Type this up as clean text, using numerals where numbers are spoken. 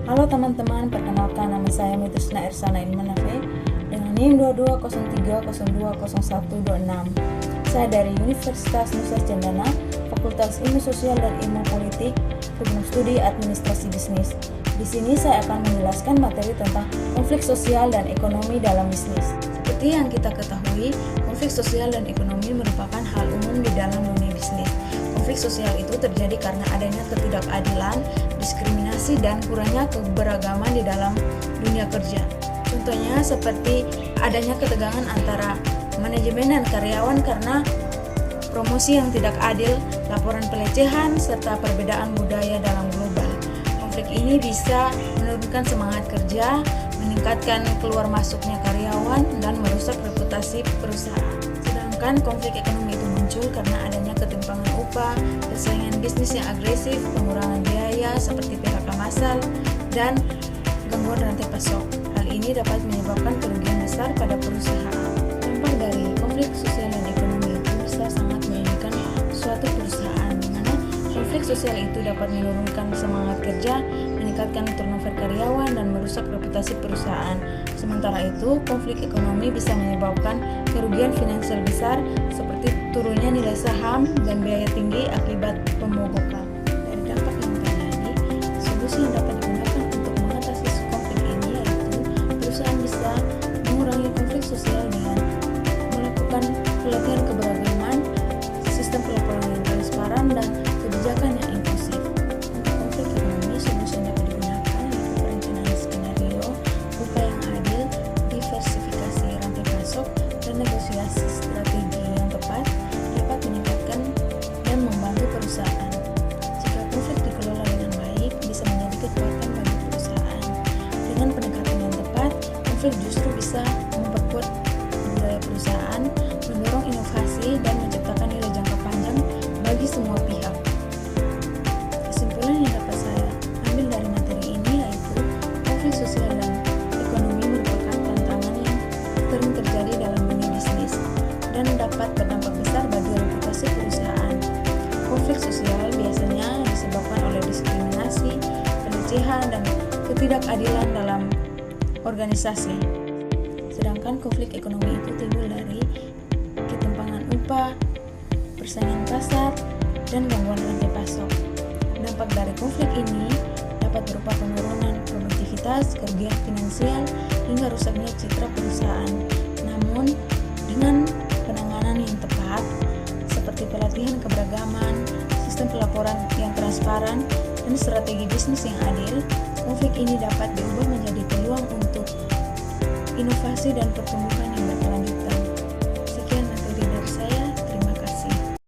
Halo teman-teman, perkenalkan nama saya Mitrisna Irsana Ilmanafe dengan NIM 2203020126. Saya dari Universitas Nusa Cendana, Fakultas Ilmu Sosial dan Ilmu Politik, Program Studi Administrasi Bisnis. Di sini saya akan menjelaskan materi tentang konflik sosial dan ekonomi dalam bisnis. Seperti yang kita ketahui, konflik sosial dan ekonomi merupakan hal umum di dalam dunia bisnis. Konflik sosial itu terjadi karena adanya ketidakadilan, diskriminasi, dan kurangnya keberagaman di dalam dunia kerja. Contohnya seperti adanya ketegangan antara manajemen dan karyawan karena promosi yang tidak adil, laporan pelecehan, serta perbedaan budaya dalam global. Konflik ini bisa menurunkan semangat kerja, meningkatkan keluar masuknya karyawan, dan merusak reputasi perusahaan. Sedangkan konflik ekonomi itu muncul karena adanya ketimpangan upah, persaingan bisnis yang agresif, pengurangan biaya seperti PHK massal, dan gangguan rantai pasok. Hal ini dapat menyebabkan kerugian besar pada perusahaan. Dampak dari konflik sosial dan ekonomi itu bisa sangat merugikan suatu perusahaan, di mana konflik sosial itu dapat menurunkan semangat kerja, meningkatkan turnover karyawan, dan merusak reputasi perusahaan. Sementara itu, konflik ekonomi bisa menyebabkan kerugian finansial besar seperti turunnya nilai saham dan biaya tinggi akibat pemogokan. Dari dampak yang terjadi, solusi yang dapat digunakan untuk mengatasi konflik ini yaitu perusahaan bisa mengurangi konflik sosial dengan melakukan pelatihan keberagaman, sistem pelaporan yang transparan, dan kebijakan yang inklusif. Untuk konflik ekonomi, solusi yang dapat digunakan yaitu perencanaan skenario, upaya yang adil, diversifikasi rantai pasok, dan negosiasi strategi yang tepat dapat meningkatkan dan membantu perusahaan. Jika konflik dikelola dengan baik, bisa menjadi kekuatan bagi perusahaan. Dengan pendekatan yang tepat, konflik justru bisa memperkuat budaya perusahaan, mendorong inovasi, dan menciptakan nilai jangka panjang bagi semua pihak. Kesimpulan yang dapat saya ambil dari materi ini yaitu konflik sosial dan ekonomi merupakan tantangan yang sering terjadi dalam dunia bisnis dan dapat berdampak besar bagi reputasi perusahaan. Konflik sosial biasanya disebabkan oleh diskriminasi, pelecehan, dan ketidakadilan dalam organisasi. Sedangkan konflik ekonomi itu timbul dari ketimpangan upah, persaingan pasar, dan gangguan rantai pasok. Dampak dari konflik ini dapat berupa penurunan produktivitas, kerugian finansial, hingga rusaknya citra perusahaan. Namun, dengan penanganan yang tepat, seperti pelatihan keberagaman, sistem pelaporan yang transparan, dan strategi bisnis yang adil, konflik ini dapat diubah menjadi peluang untuk inovasi dan pertumbuhan yang berkelanjutan.